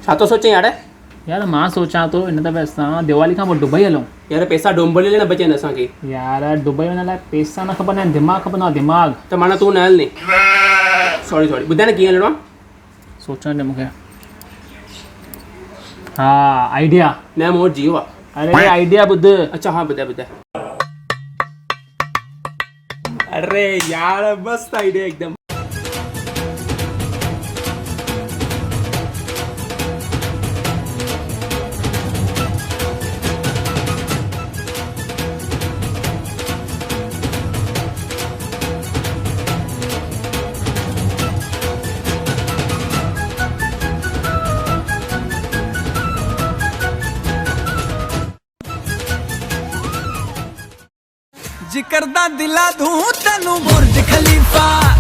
छा तो सोचे यार? यार मां सोचा तो इन दफ़े असां दिवाली खां पोइ दुबई हलूं। यार पैसा डोंबले न बचनि असांखे। यार दुबई वञण लाइ पैसा न खपंदा आहिनि, दिमाग़ खपंदो आहे, दिमाग़। त माना तूं न हलनी। सॉरी ॿुधाए न कीअं हलणो आहे? सोचण ॾे मूंखे। हा आइडिया। न मूं वटि जियो आहे। अरे आइडिया ॿुध। अच्छा हाँ ॿुधाए। अरे यार मस्त आइडिया एकदम। जिकर दा दिला दूं तेनू बुर्ज खलीफा।